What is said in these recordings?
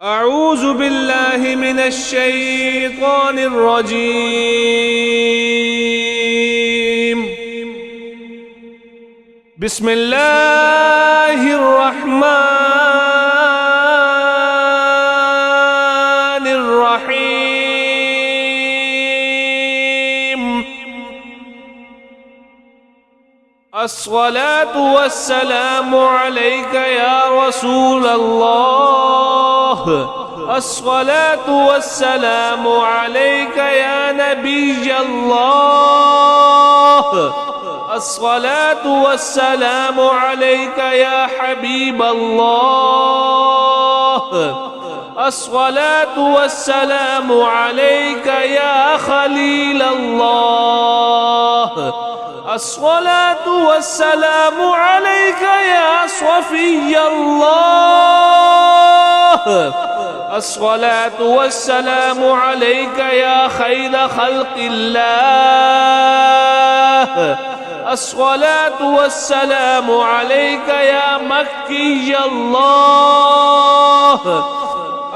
أعوذ بالله من الشيطان الرجيم. بسم الله الرحمن الرحيم. الصلاة والسلام عليك يا رسول الله. الصلاة والسلام عليك يا نبي الله. الصلاة والسلام عليك يا حبيب الله. الصلاة والسلام عليك يا خليل الله. الصلاة والسلام عليك يا صفي الله. الصلاة والسلام عليك يا خير خلق الله. الصلاة والسلام عليك يا مكي الله.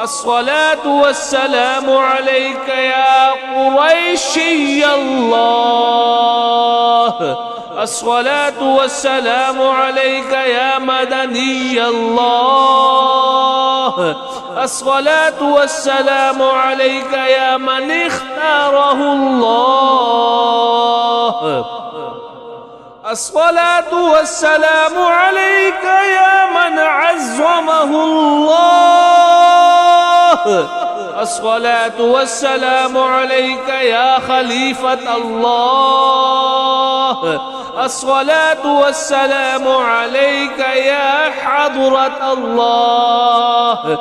الصلاة والسلام عليك يا قريشي الله. الصلاة والسلام عليك يا مدني الله. الصلاة والسلام عليك يا من اختاره الله. الصلاة والسلام عليك يا من عظمه الله. الصلاة والسلام عليك يا خليفة الله. الصلاة والسلام عليك يا حضرة الله.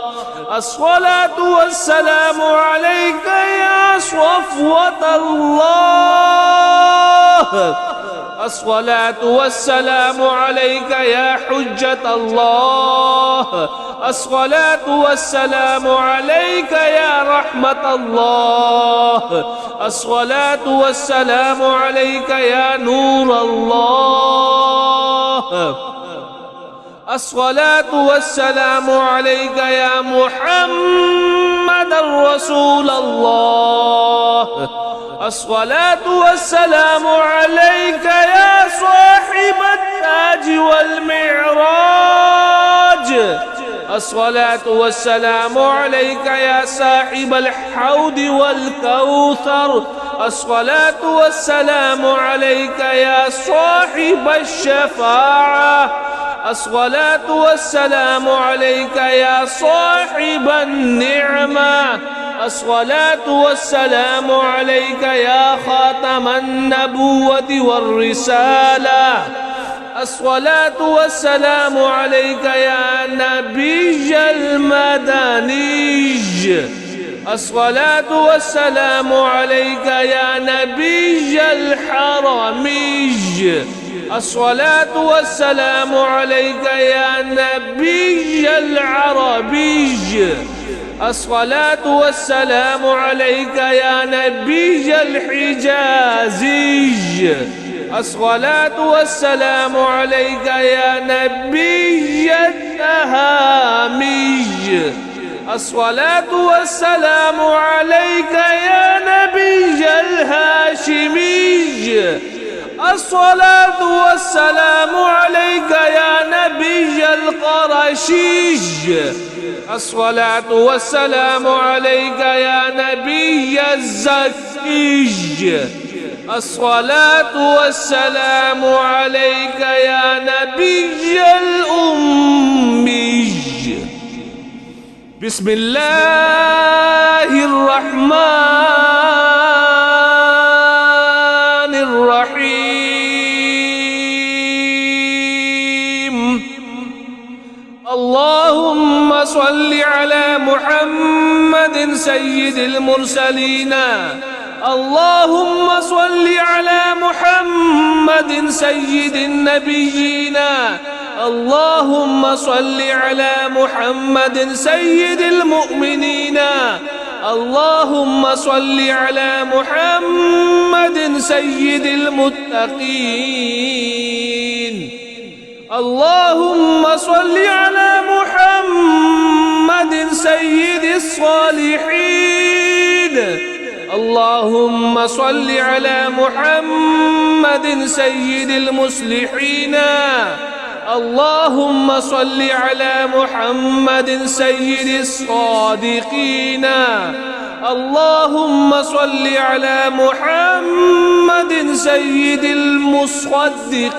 الصلاة والسلام عليك يا صفوة الله. الصلاة والسلام عليك يا حجة الله. الصلاة والسلام عليك يا رحمة الله. الصلاة والسلام عليك يا نور الله. الصلاة والسلام عليك يا محمد رسول الله. الصلاة والسلام عليك يا صاحب التاج والمعراج. الصلاة والسلام عليك يا صاحب الحوض والكوثر. الصلاة والسلام عليك يا صاحب الشفاعة. الصلاة والسلام عليك يا صاحب النعمة. الصلاة والسلام عليك يا خاتم النبوة والرسالة. الصلاة والسلام عليك يا نبي المدني. الصلاة والسلام عليك يا نبي الحرمي. الصلاة والسلام عليك يا نبي العربي. الصلاة والسلام عليك يا نبي الحجازي. الصلاة والسلام عليك يا نبي التهامي. الصلاة والسلام عليك يا نبي الهاشمي. الصلاة والسلام عليك يا نبي القرشي. الصلاة والسلام عليك يا نبي الزكي. الصلاة والسلام عليك يا نبي الأمي. بسم الله الرحمن الرحيم. اللهم صل على محمد سيد المرسلين. اللهم صل على محمد سيد النبيين. اللهم صل على محمد سيد المؤمنين. اللهم صل على محمد سيد المتقين. اللهم صل على محمد سيد الصالحين. اللهم صل على محمد سيد المصلحين. اللهم صل على محمد سيد الصادقين. اللهم صل على محمد سيد المصدقين.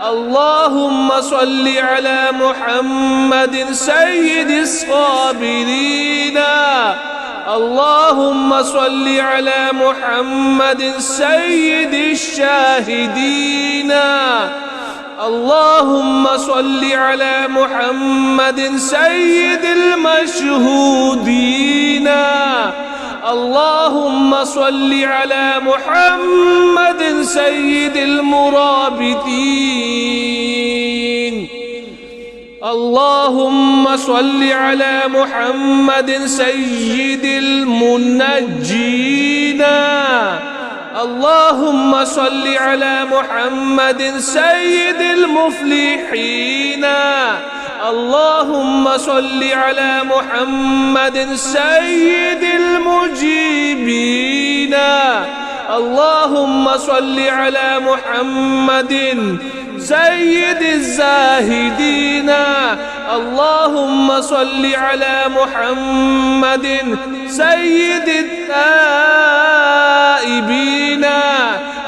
اللهم صل على محمد سيد الصابرين. اللهم صل على محمد سيد الشاهدين. اللهم صل على محمد سيد المشهودين. اللهم صل على محمد سيد المرابطين. اللهم صل على محمد سيد المنجين. اللهم صل على محمد سيد المفلحين. اللهم صل على محمد سيد المجيبين. اللهم صل على محمد سيد الزاهدين. اللهم صل على محمد سيد التائبين.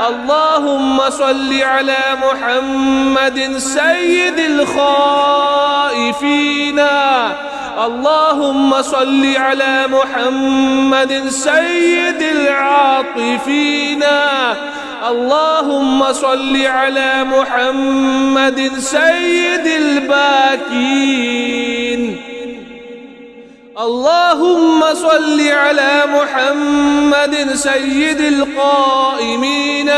اللهم صل على محمد سيد الخائفين. اللهم صل على محمد سيد العاطفين. اللهم صل على محمد سيد الباكين. اللهم صل على محمد سيد القائمين.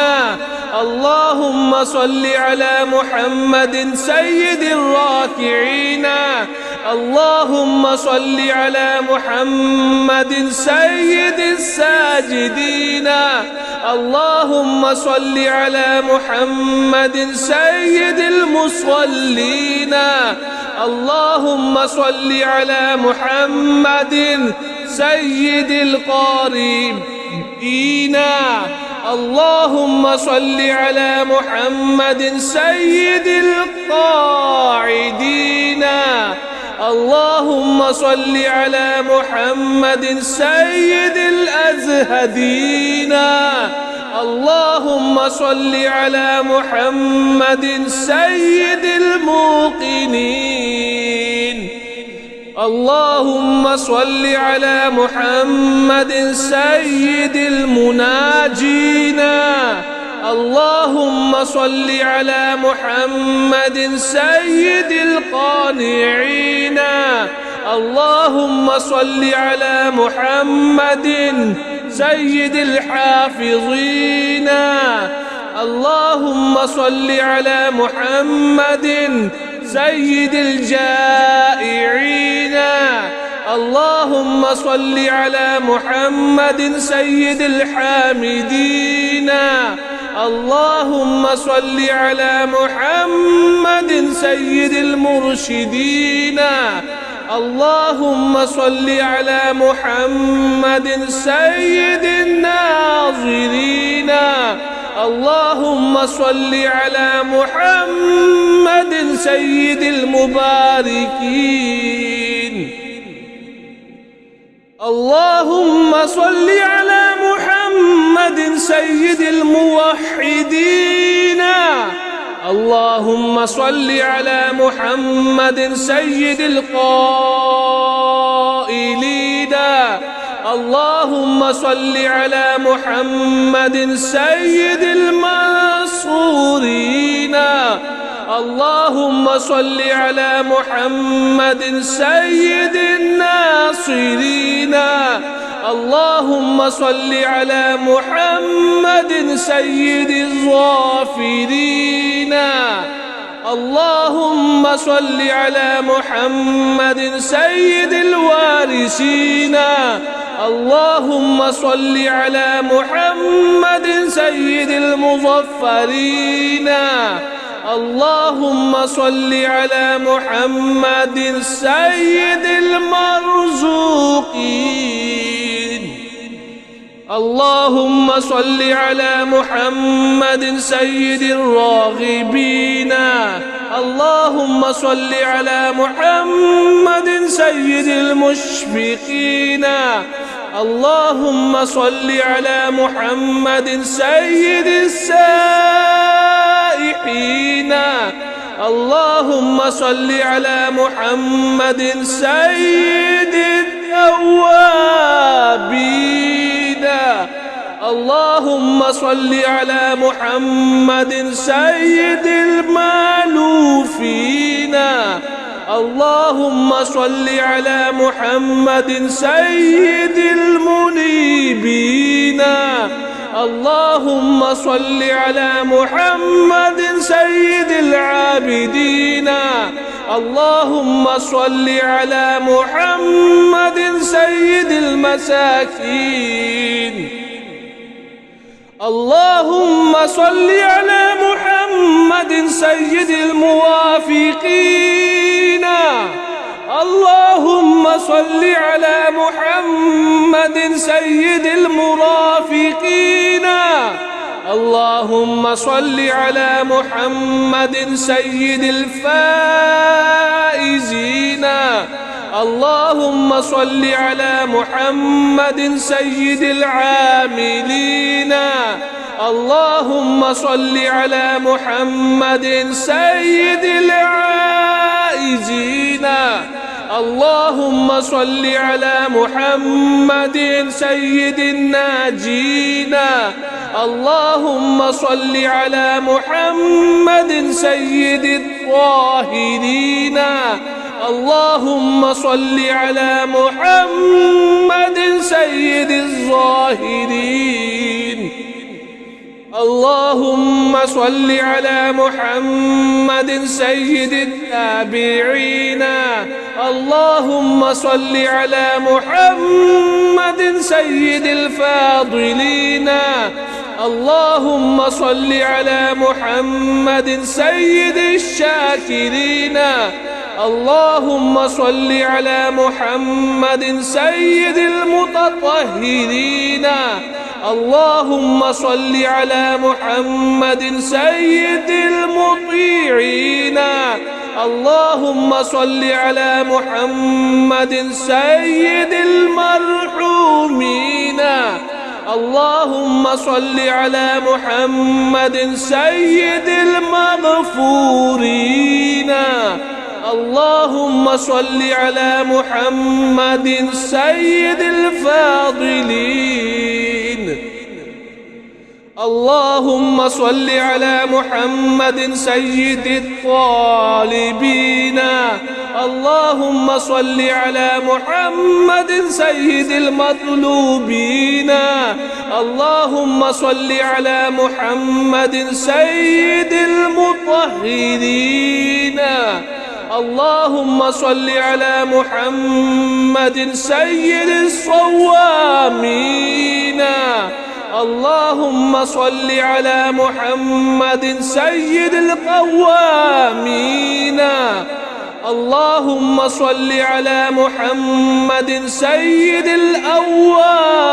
اللهم صل على محمد سيد الراكعين. اللهم صل على محمد سيد الساجدين. اللهم صل على محمد سيد المصلين. اللهم صل على محمد سيد القارئين. اللهم صل على محمد سيد القاعدين. اللهم صل على محمد سيد الأزهدين. اللهم صل على محمد سيد الموقنين. اللهم صل على محمد سيد المناجين. اللهم صل على محمد سيد القانعين. اللهم صل على محمد سيد الحافظين. اللهم صل على محمد سيد الجائعين. اللهم صل على محمد سيد الحامدين. اللهم صل على محمد سيد المرشدين. اللهم صل على محمد سيد الناظرين. اللهم صل على محمد سيد المباركين. اللهم صل على محمد سيد الموحدين. اللهم صل على محمد سيد القائلين. اللهم صل على محمد سيد المنصورين. اللهم صل على محمد سيد الناصرين. اللهم صل على محمد سيد الظافرين. اللهم صل على محمد سيد الوارثين. اللهم صل على محمد سيد المظفرين. اللهم صل على محمد سيد المرزوقين. اللهم صل على محمد سيد الراغبين. اللهم صل على محمد سيد المشفقين. اللهم صل على محمد سيد السائحين. اللهم صل على محمد سيد التوابين. اللهم صل على محمد سيد المألوفين. اللهم صل على محمد سيد المنيبين. اللهم صل على محمد سيد العابدين. اللهم صل على محمد سيد المساكين. اللهم صل على محمد سيد الموافقين. اللهم صل على محمد سيد المرافقين. اللهم صل على محمد سيد الفائزين. اللهم صل على محمد سيد العاملين. اللهم صل على محمد سيد العائزين. اللهم صل على محمد سيد الناجين. اللهم صل على محمد سيد الطاهرين. اللهم صل على محمد سيد الظاهرين. اللهم صل على محمد سيد التابعين. اللهم صل على محمد سيد الفاضلين. اللهم صل على محمد سيد الشاكرين. اللهم صل على محمد سيد المتطهرين. اللهم صل على محمد سيد المطيعين. اللهم صل على محمد سيد المرحومين. اللهم صل على محمد سيد المغفورين. اللهم صل على محمد سيد الفاضلين. اللهم صل على محمد سيد الطالبين. اللهم صل على محمد سيد المطلوبين. اللهم صل على محمد سيد المطهرين. اللهم صل على محمد سيد الصوامين. اللهم صل على محمد سيد القوامين. اللهم صل على محمد سيد الأوابين.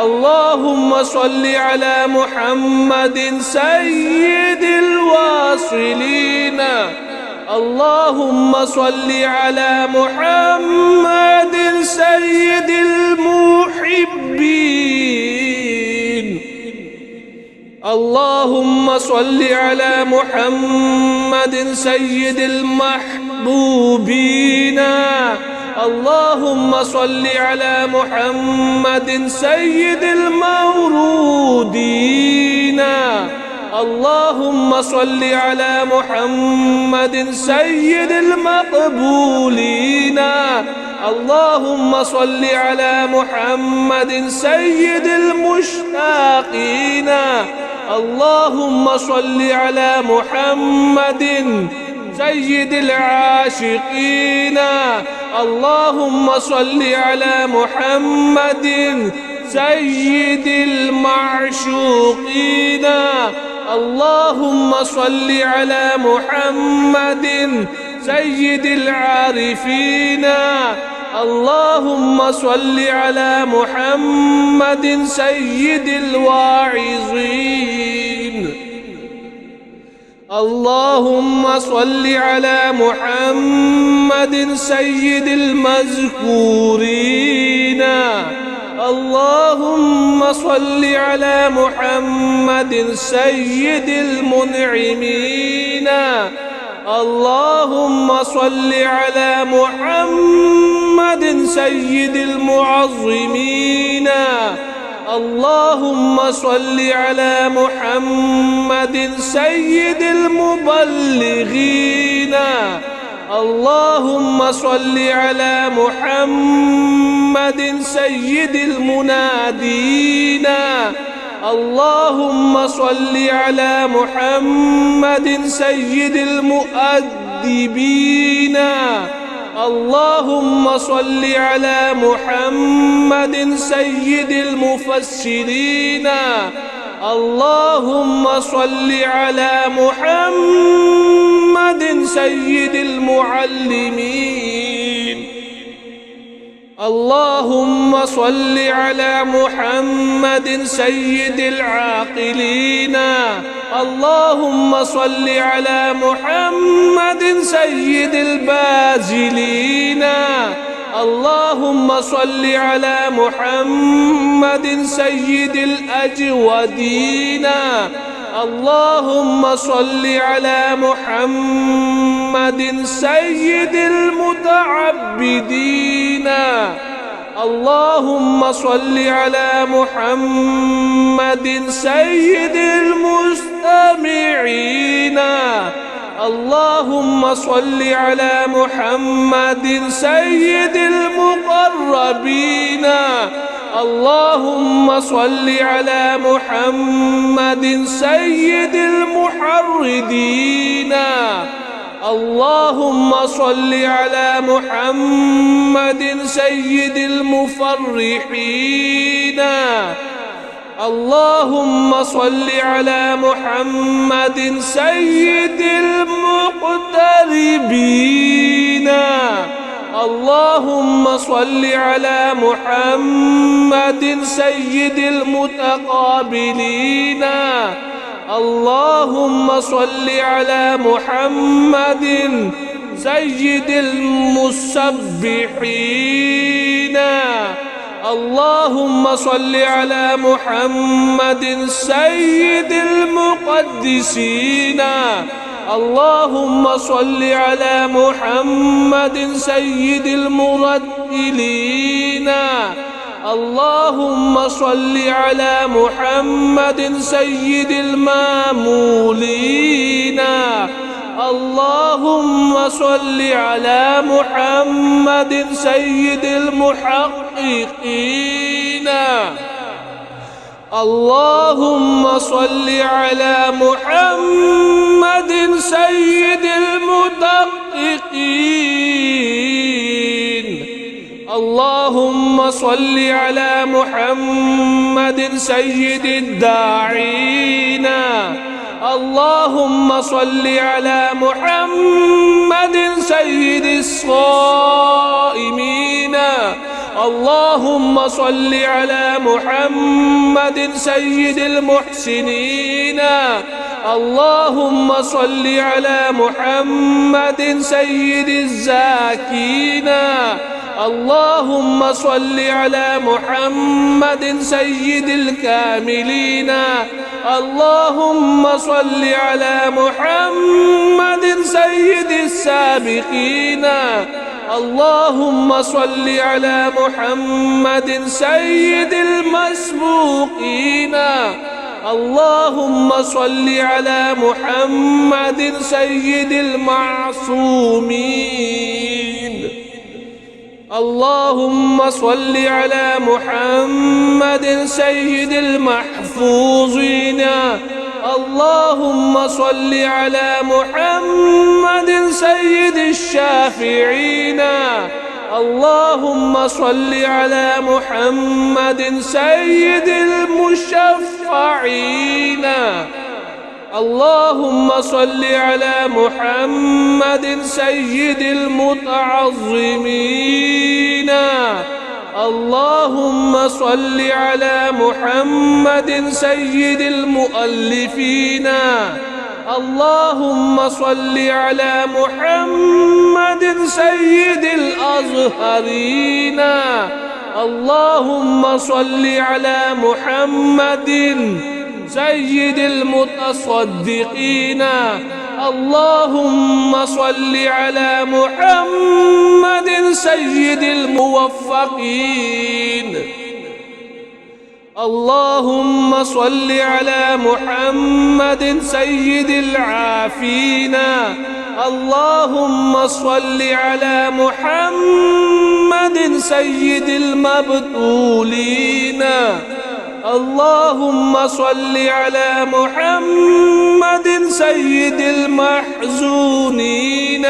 اللهم صل على محمد سيد الواصلين. اللهم صل على محمد سيد المحبين. اللهم صل على محمد سيد المحبوبين. اللهم صل على محمد سيد المورودين. اللهم صل على محمد سيد المقبولين. اللهم صل على محمد سيد المشتاقين. اللهم صل على محمد سيد العاشقين. اللهم صل على محمد سيد المعشوقين. اللهم صل على محمد سيد العارفين. اللهم صل على محمد سيد الواعظين. اللهم صل على محمد سيد المذكورين. اللهم صل على محمد سيد المنعمين. اللهم صل على محمد سيد المعظمين. اللهم صل على محمد سيد المبلغين. اللهم صل على محمد سيد المنادين. اللهم صل على محمد سيد المؤدبين. اللهم صل على محمد سيد المفسرين. اللهم صل على محمد سيد المعلمين. اللهم صل على محمد سيد العاقلين. اللهم صل على محمد سيد البازلين. اللهم صل على محمد سيد الأجودين. اللهم صل على محمد سيد المتعبدين. اللهم صل على محمد سيد المستمعين. اللهم صل على محمد سيد المقربين. اللهم صل على محمد سيد المحردين. اللهم صل على محمد سيد المفرحين. اللهم صل على محمد سيد المقتربين. اللهم صل على محمد سيد المتقابلين. اللهم صل على محمد سيد المسبحين. اللهم صل على محمد سيد المقدسين. اللهم صل على محمد سيد المرتلين. اللهم صل على محمد سيد المامولين. اللهم صل على محمد سيد المحققين. اللهم صل على محمد سيد المدققين. اللهم صل على محمد سيد الداعين. اللهم صل على محمد سيد الصائمين. اللهم صل على محمد سيد المحسنين. اللهم صل على محمد سيد الزاكين. اللهم صل على محمد سيد الكاملين. اللهم صل على محمد سيد السابقين. اللهم صل على محمد سيد المسبوقين. اللهم صل على محمد سيد المعصومين. اللهم صل على محمد سيد المحفوظين. اللهم صل على محمد سيد الشافعين. اللهم صل على محمد سيد المشفعين. اللهم صل على محمد سيد المتعظمين. اللهم صل على محمد سيد المؤلفين. اللهم صل على محمد سيد الأزهرين. اللهم صل على محمد سيد المتصدقين. اللهم صل على محمد سيد الموفقين. اللهم صل على محمد سيد العافين. اللهم صل على محمد سيد المبتولين. اللهم صل على محمد سيد المحزونين.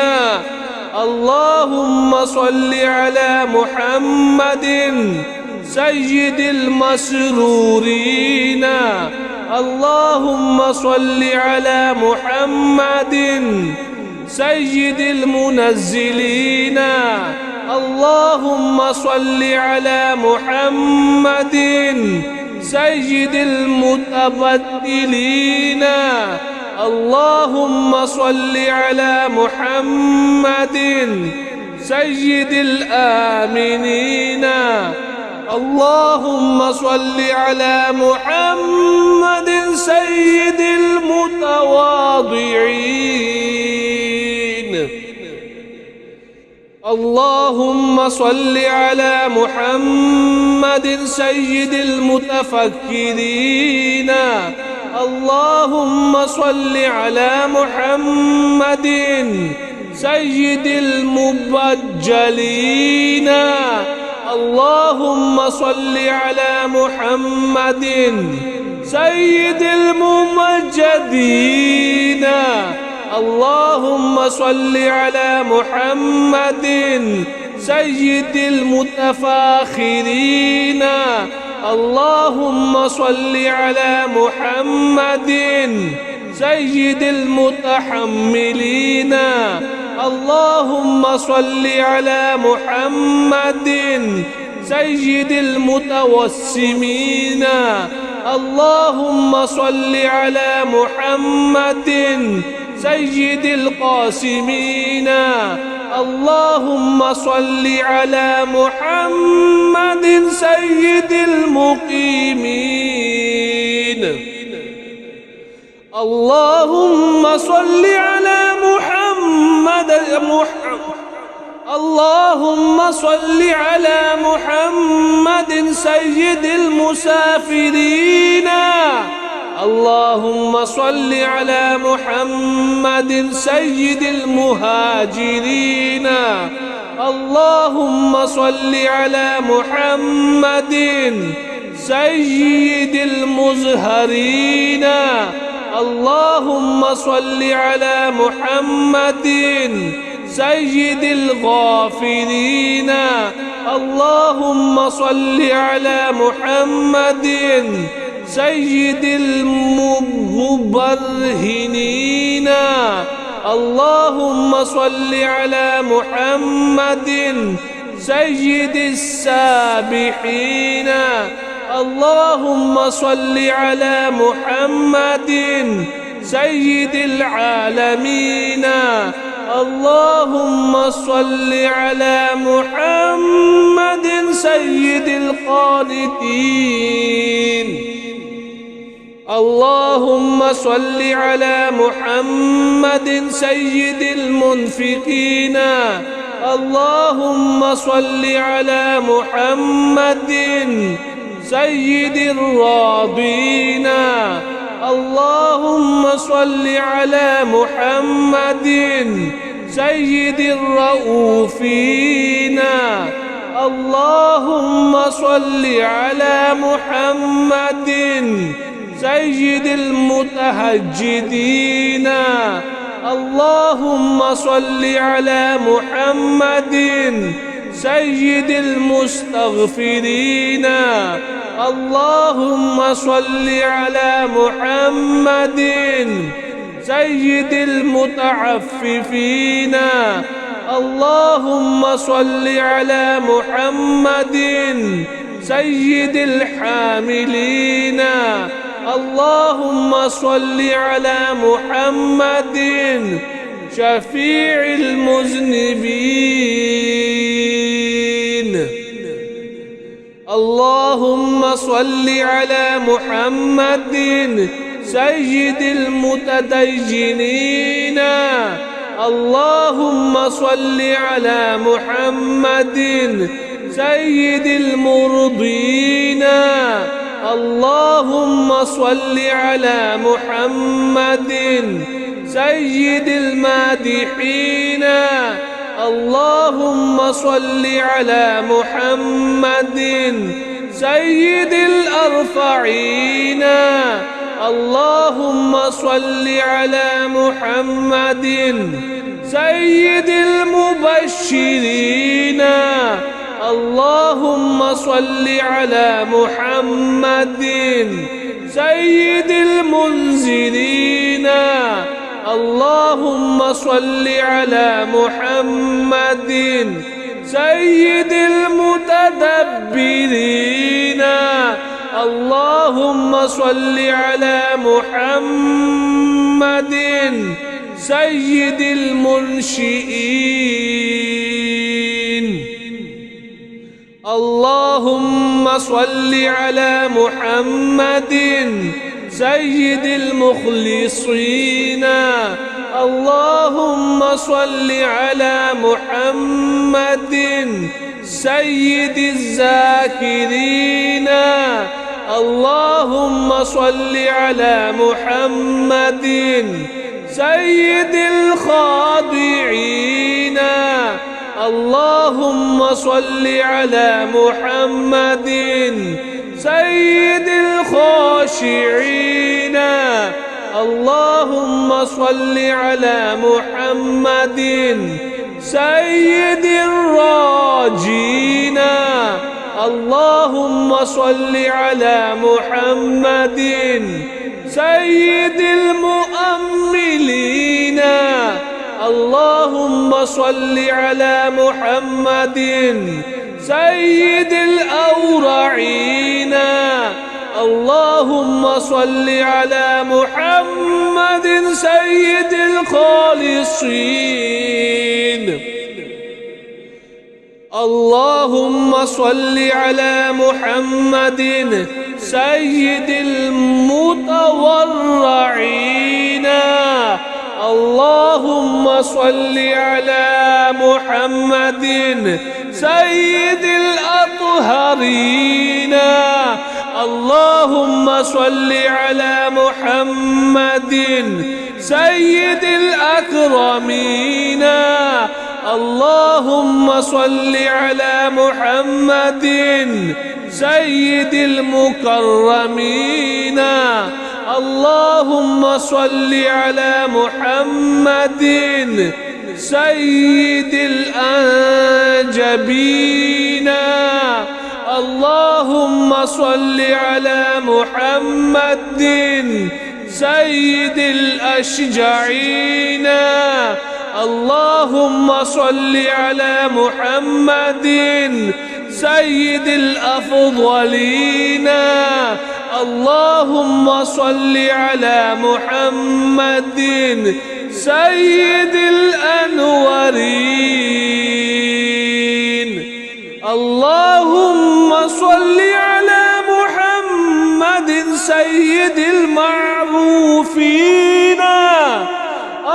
اللهم صل على محمد سيد المسرورين. اللهم صل على محمد سيد المنزلين. اللهم صل على محمد سيد المتبدلين. اللهم صل على محمد سيد الآمنين. اللهم صل على محمد سيد المتواضعين. اللهم صل على محمد سيد المتفكرين. اللهم صل على محمد سيد المبجلين. اللهم صل على محمد سيد الممجدين. اللهم صل على محمد سيد المتفاخرين. اللهم صل على محمد سيد المتحملين. اللهم صل على محمد سيد المتوسمين. اللهم صل على محمد سيد القاسمين. اللهم صل على محمد سيد المقيمين. اللهم صل على محمد اللهم صل على محمد سيد المسافرين. اللهم صل على محمد سيد المهاجرين. اللهم صل على محمد سيد المزهرين. اللهم صل على محمد سيد الغافرين. اللهم صل على محمد سيد المبرهنين. اللهم صل على محمد سيد السابحين. اللهم صل على محمد سيد العالمين. اللهم صل على محمد سيد القانتين. اللهم صل على محمد سيد المنفقين. اللهم صل على محمد سيد الراضين. اللهم صل على محمد سيد الرؤوفين. اللهم صل على محمد سيد المتهجدين. اللهم صل على محمد سيد المستغفرين. اللهم صل على محمد سيد المتعففين. اللهم صل على محمد سيد الحاملين. اللهم صل على محمد شفيع المذنبين. اللهم صل على محمد سيد المتدينين. اللهم صل على محمد سيد المرضين. اللهم صل على محمد سيد المادحين. اللهم صل على محمد سيد الأرفعين. اللهم صل على محمد سيد المبشرين. اللهم صل على محمد سيد المنزلين. اللهم صل على محمد سيد المتدبرين. اللهم صل على محمد سيد المنشئين. اللهم صل على محمد سيد المخلصين. اللهم صل على محمد سيد الذاكرين. اللهم صل على محمد سيد الخاضعين. اللهم صل على محمد سيد الخاشعين. اللهم صل على محمد سيد الراجين. اللهم صل على محمد سيد المؤملين. اللهم صل على محمد سيد الأورعين. اللهم صل على محمد سيد الخالصين. اللهم صل على محمد سيد المتورعين. اللهم صل على محمد سيد الأطهرين. اللهم صل على محمد سيد الأكرمين. اللهم صل على محمد سيد المكرمين. اللهم صل على محمد سيد الأنجبين. اللهم صل على محمد سيد الأشجعين. اللهم صل على محمد سيد الأفضلين. اللهم صل على محمد سيد الأنورين. اللهم صل على محمد سيد المعروفين.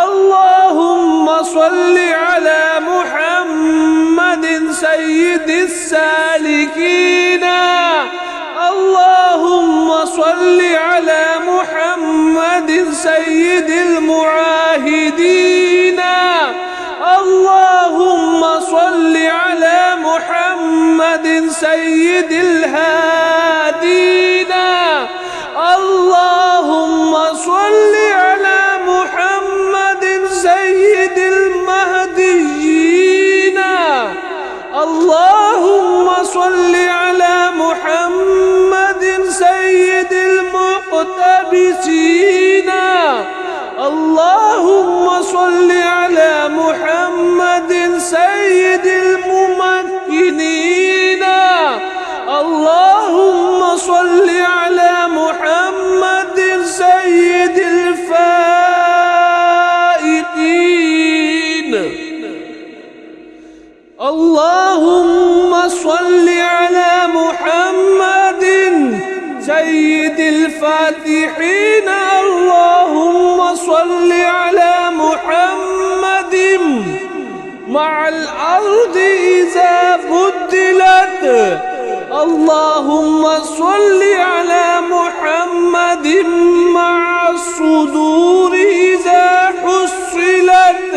اللهم صل على محمد سيد السالكين. اللهم صل على محمد سيد المعاهدين. اللهم صل على محمد سيد الهادين. اللهم صل على محمد سيد المهديين. اللابسين. اللهم صل على محمد سيد الممكنين. اللهم صل على محمد سيد الفائقين. اللهم صل على محمد سيد الفاتحين. اللهم صل على محمد مع الأرض إذا بدلت. اللهم صل على محمد مع الصدور إذا حصلت.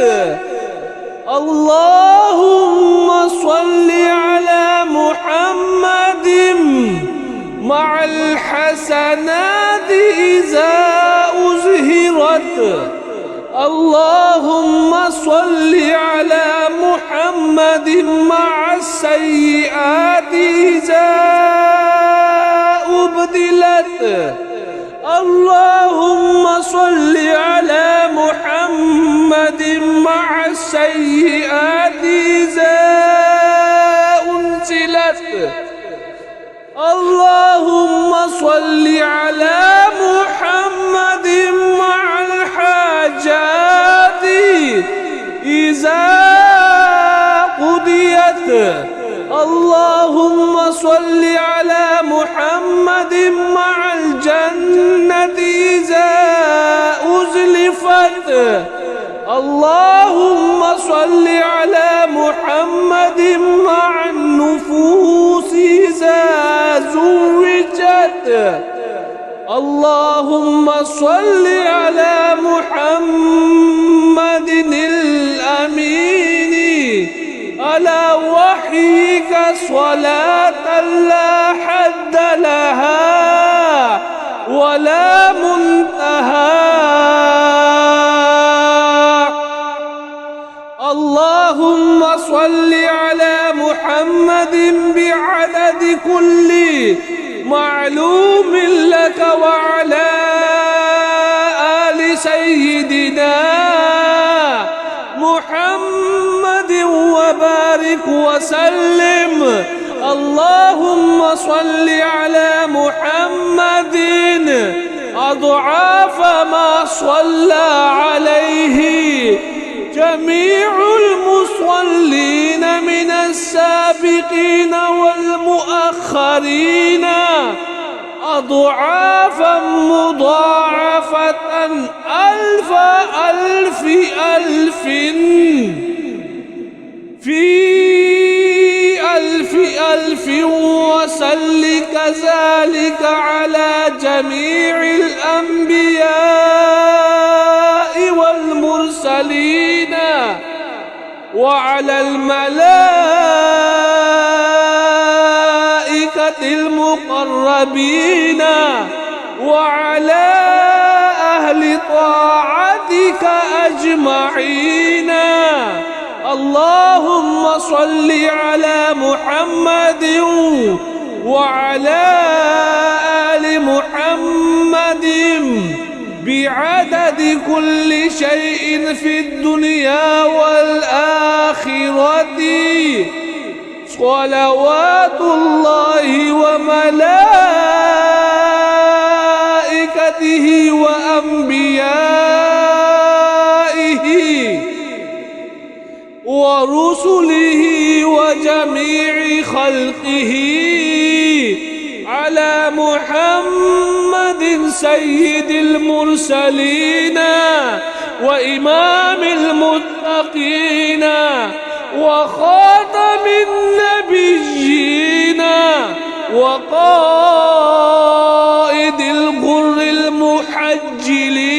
اللهم صل على محمد مع الحسنات إذا أزهرت. اللهم صل على محمد مع السيئات إذا أبدلت. اللهم صل على محمد مع السيئات إذا أنزلت. اللهم صل على محمد مع الحاجات إذا قضيت. اللهم صل على محمد مع الجنة إذا أزلفت. اللهم صل على محمد مع النفوس إذا زوجت. اللهم صل على محمد الأمين على وحيك صلاة لا حد لها ولا منتهى. اللهم صل على محمد بعدد كل معلوم لك وعلى آل سيدنا محمد وبارك وسلم. اللهم صل على محمد أضعاف ما صلى عليه جميع المصلين من السابقين والمؤخرين أضعافا مضاعفة ألف ألف ألف في ألف ألف وسل كذلك على جميع الأنبياء والمرسلين وعلى الملائكة المقربين وعلى أهل طاعتك أجمعين. اللهم صل على محمد وعلى آل محمد بعدد كل شيء في الدنيا والآخرة صلوات الله وملائكته وأنبيائه ورسله وجميع خلقه على محمد سيد المرسلين وإمام المتقين وخاتم النبيين وقائد الغر المحجلين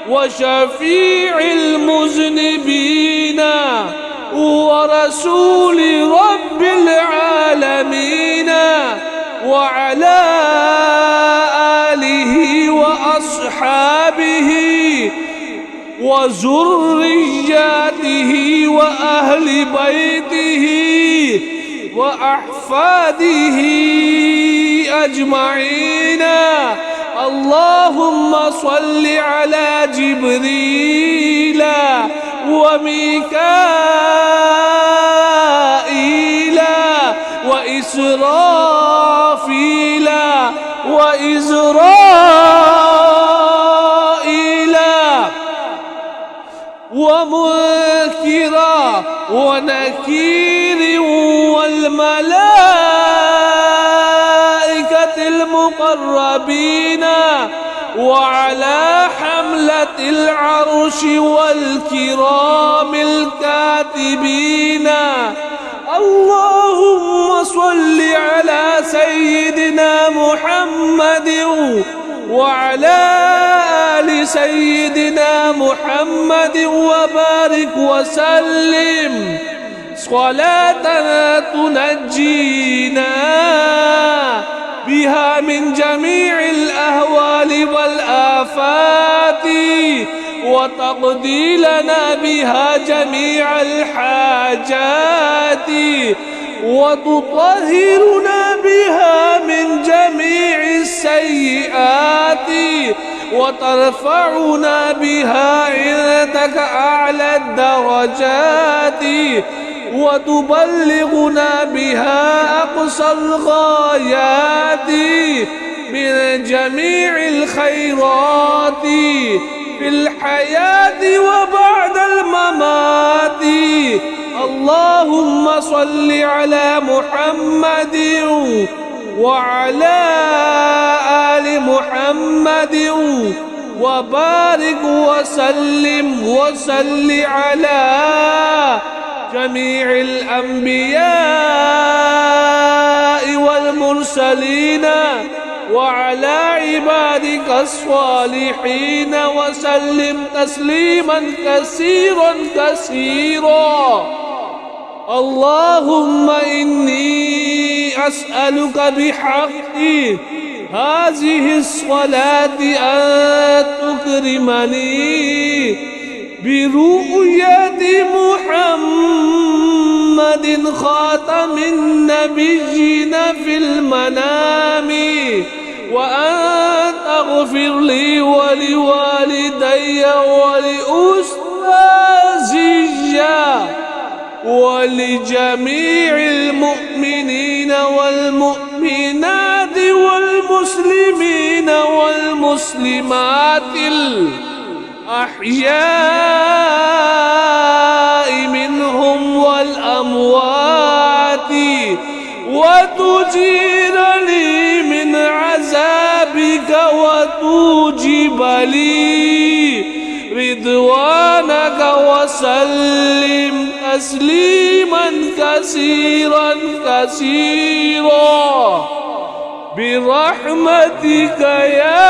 وشفيع المذنبين ورسول رب العالمين وعلى آله وأصحابه وذرياته وأهل بيته وأحفاده أجمعين. اللهم صل على جبريل وميكائيل وإسرافيل وإزرائيل ومنكرا ونكير والملائكة المقربين وعلى حملة العرش والكرام الكاتبين. اللهم صل على سيدنا محمد وعلى آل سيدنا محمد وبارك وسلم صلاة تنجينا بها من جميع الأهوال والآفات وتقضي لنا بها جميع الحاجات وتطهرنا بها من جميع السيئات وترفعنا بها عندك أعلى الدرجات وتبلغنا بها أقصى الغايات من جميع الخيرات في الحياة وبعد الممات. اللهم صل على محمد وعلى آل محمد وبارك وسلم على جميع الأنبياء والمرسلين وعلى عبادك الصالحين وسلم تسليما كثيرا كثيرا. اللهم إني أسألك بحق هذه الصلاة أن تكرمني برؤية محمد خاتم النبيين في المنام وأن تغفر لي ولوالدي ولأستاذي ولجميع المؤمنين والمؤمنات والمسلمين والمسلمات الأحياء منهم والأموات وتجيرني من عذابك وتوجب لي رضوانك وسلم تسليما كثيرا كثيرا برحمتك يا